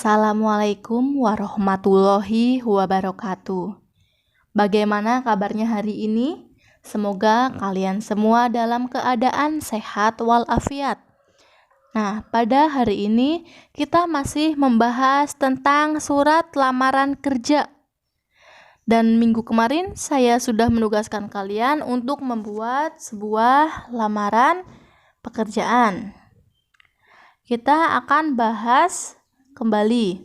Assalamualaikum warahmatullahi wabarakatuh. Bagaimana kabarnya hari ini? Semoga kalian semua dalam keadaan sehat walafiat. Nah, pada hari ini kita masih membahas tentang surat lamaran kerja. Dan minggu kemarin saya sudah menugaskan kalian untuk membuat sebuah lamaran pekerjaan. Kita akan bahas kembali.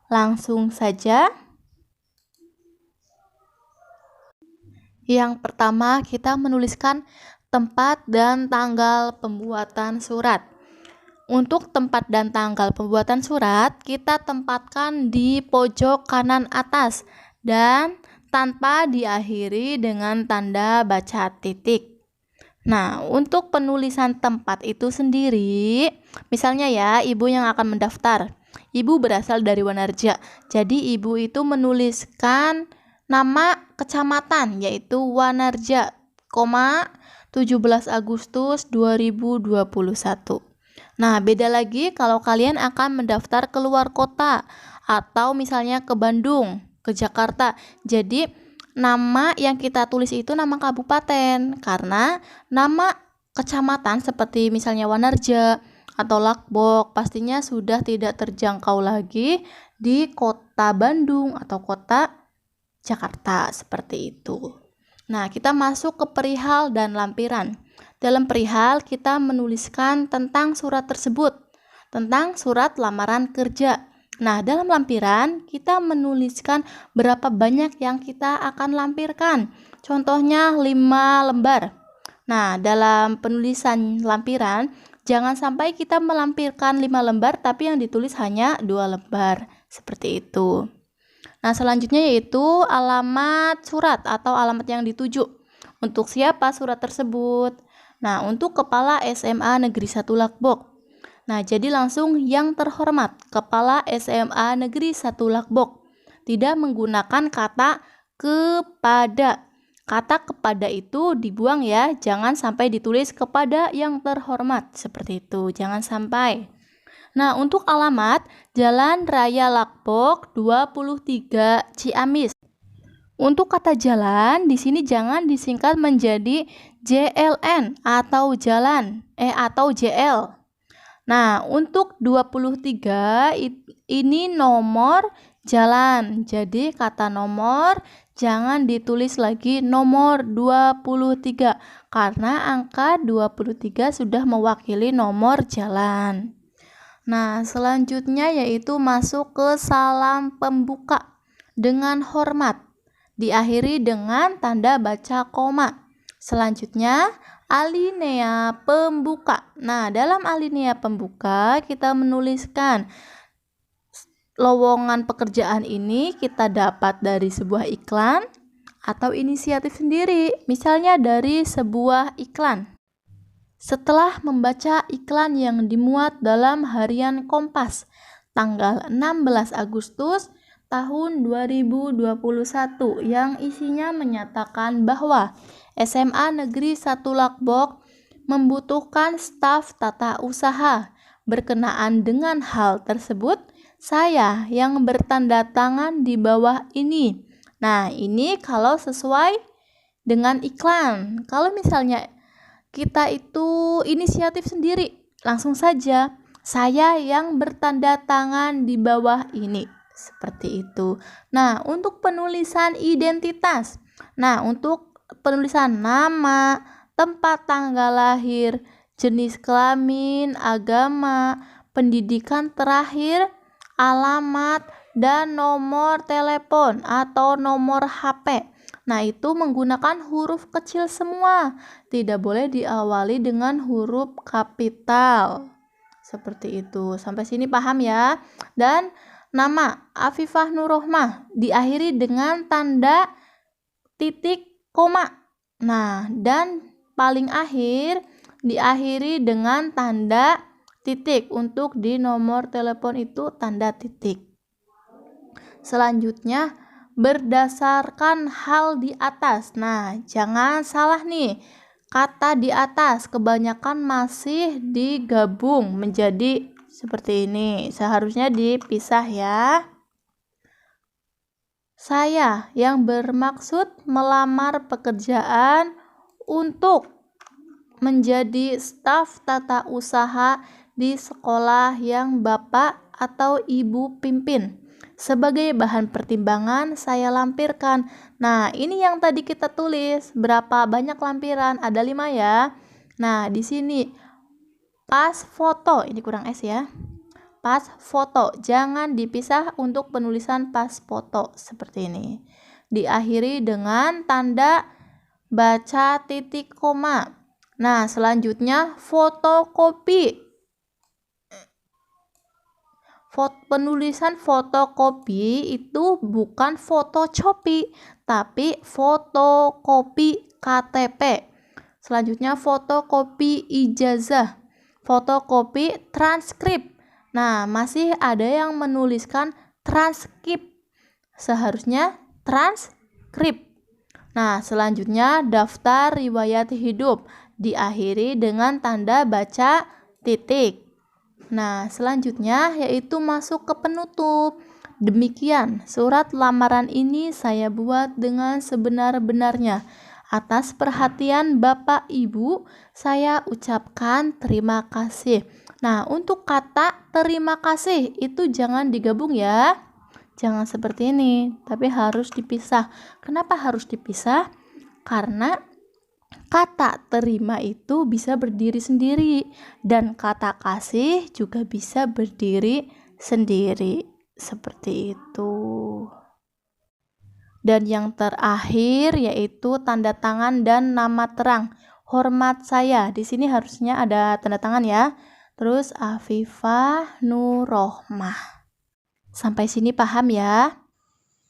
Langsung saja. Yang pertama, kita menuliskan tempat dan tanggal pembuatan surat. Untuk tempat dan tanggal pembuatan surat, kita tempatkan di pojok kanan atas dan tanpa diakhiri dengan tanda baca titik. Nah, untuk penulisan tempat itu sendiri, misalnya ya, ibu yang akan mendaftar. Ibu berasal dari Wanarja. Jadi ibu itu menuliskan nama kecamatan yaitu Wanarja, 17 Agustus 2021. Nah, beda lagi kalau kalian akan mendaftar ke luar kota atau misalnya ke Bandung, ke Jakarta. Jadi nama yang kita tulis itu nama kabupaten, karena nama kecamatan seperti misalnya Wanarja atau Lakbok pastinya sudah tidak terjangkau lagi di kota Bandung atau kota Jakarta, seperti itu. Nah, kita masuk ke perihal dan lampiran. Dalam perihal kita menuliskan tentang surat tersebut, tentang surat lamaran kerja. Nah, dalam lampiran kita menuliskan berapa banyak yang kita akan lampirkan. Contohnya 5 lembar. Nah, dalam penulisan lampiran, jangan sampai kita melampirkan 5 lembar tapi yang ditulis hanya 2 lembar. Seperti itu. Nah, selanjutnya yaitu alamat surat atau alamat yang dituju. Untuk siapa surat tersebut? Nah, untuk Kepala SMA Negeri 1 Lakbok. Nah, jadi langsung yang terhormat, Kepala SMA Negeri 1 Lakbok. Tidak menggunakan kata kepada. Kata kepada itu dibuang ya, jangan sampai ditulis kepada yang terhormat. Seperti itu, jangan sampai. Nah, untuk alamat Jalan Raya Lakbok 23 Ciamis. Untuk kata jalan di sini jangan disingkat menjadi JLN atau jalan atau JL. Nah, untuk 23 ini nomor jalan. Jadi kata nomor jangan ditulis lagi nomor 23 karena angka 23 sudah mewakili nomor jalan. Nah, selanjutnya yaitu masuk ke salam pembuka dengan hormat. Diakhiri dengan tanda baca koma. Selanjutnya, alinea pembuka. Nah, dalam alinea pembuka kita menuliskan lowongan pekerjaan ini kita dapat dari sebuah iklan atau inisiatif sendiri, misalnya dari sebuah iklan. Setelah membaca iklan yang dimuat dalam harian Kompas tanggal 16 Agustus tahun 2021 yang isinya menyatakan bahwa SMA Negeri 1 Lakbok membutuhkan staf tata usaha. Berkenaan dengan hal tersebut, saya yang bertanda tangan di bawah ini. Nah, ini kalau sesuai dengan iklan. Kalau misalnya kita itu inisiatif sendiri, langsung saja saya yang bertanda tangan di bawah ini. Seperti itu. Nah, untuk penulisan identitas. Nah, untuk penulisan nama, tempat tanggal lahir, jenis kelamin, agama, pendidikan terakhir, alamat, dan nomor telepon atau nomor HP. Nah, itu menggunakan huruf kecil semua. Tidak boleh diawali dengan huruf kapital. Seperti itu. Sampai sini paham ya? Dan nama Afifah Nurrohmah diakhiri dengan tanda titik koma. Nah, dan paling akhir diakhiri dengan tanda titik. Untuk di nomor telepon itu tanda titik. Selanjutnya, berdasarkan hal di atas. Nah, jangan salah nih. Kata di atas kebanyakan masih digabung menjadi seperti ini. Seharusnya dipisah ya. Saya yang bermaksud melamar pekerjaan untuk menjadi staf tata usaha di sekolah yang Bapak atau Ibu pimpin. Sebagai bahan pertimbangan saya lampirkan. Nah, ini yang tadi kita tulis. Berapa banyak lampiran? Ada 5 ya. Nah, di sini pas foto. Ini kurang S ya. Pas foto. Jangan dipisah untuk penulisan pas foto. Seperti ini. Diakhiri dengan tanda baca titik koma. Nah, selanjutnya fotokopi. Penulisan fotokopi itu bukan fotocopi, tapi fotokopi KTP. Selanjutnya fotokopi ijazah, fotokopi transkrip. Nah, masih ada yang menuliskan transkrip. Seharusnya transkrip. Nah, selanjutnya daftar riwayat hidup diakhiri dengan tanda baca titik. Nah, selanjutnya yaitu masuk ke penutup. Demikian, surat lamaran ini saya buat dengan sebenar-benarnya. Atas perhatian Bapak Ibu, saya ucapkan terima kasih. Nah, untuk kata terima kasih itu jangan digabung ya. Jangan seperti ini, tapi harus dipisah. Kenapa harus dipisah? Karena kata terima itu bisa berdiri sendiri dan kata kasih juga bisa berdiri sendiri. Seperti itu. Dan yang terakhir yaitu tanda tangan dan nama terang. Hormat saya. Di sini harusnya ada tanda tangan ya. Terus Afifah Nurrohmah. Sampai sini paham ya?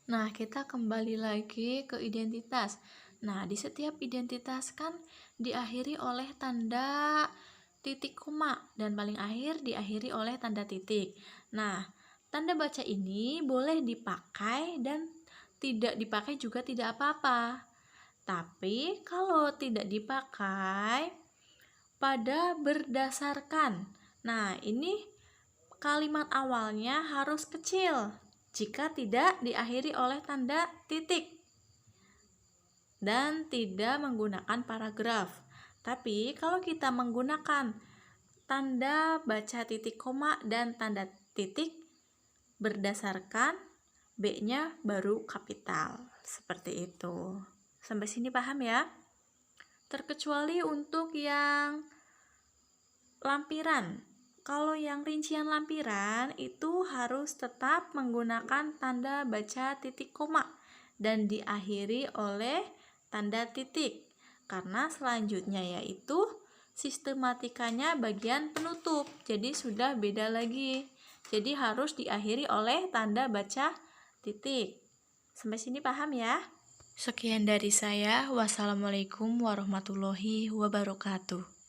Nah, kita kembali lagi ke identitas. Nah, di setiap identitas kan diakhiri oleh tanda titik koma dan paling akhir diakhiri oleh tanda titik. Nah, tanda baca ini boleh dipakai dan tidak dipakai juga tidak apa-apa. Tapi kalau tidak dipakai pada berdasarkan. Nah, ini kalimat awalnya harus kecil jika tidak diakhiri oleh tanda titik dan tidak menggunakan paragraf. Tapi kalau kita menggunakan tanda baca titik koma dan tanda titik berdasarkan, B-nya baru kapital. Seperti itu. Sampai sini paham ya? Terkecuali untuk yang lampiran. Kalau yang rincian lampiran itu harus tetap menggunakan tanda baca titik koma dan diakhiri oleh tanda titik. Karena selanjutnya yaitu sistematikanya bagian penutup. Jadi sudah beda lagi. Jadi harus diakhiri oleh tanda baca titik. Sampai sini paham ya? Sekian dari saya. Wassalamualaikum warahmatullahi wabarakatuh.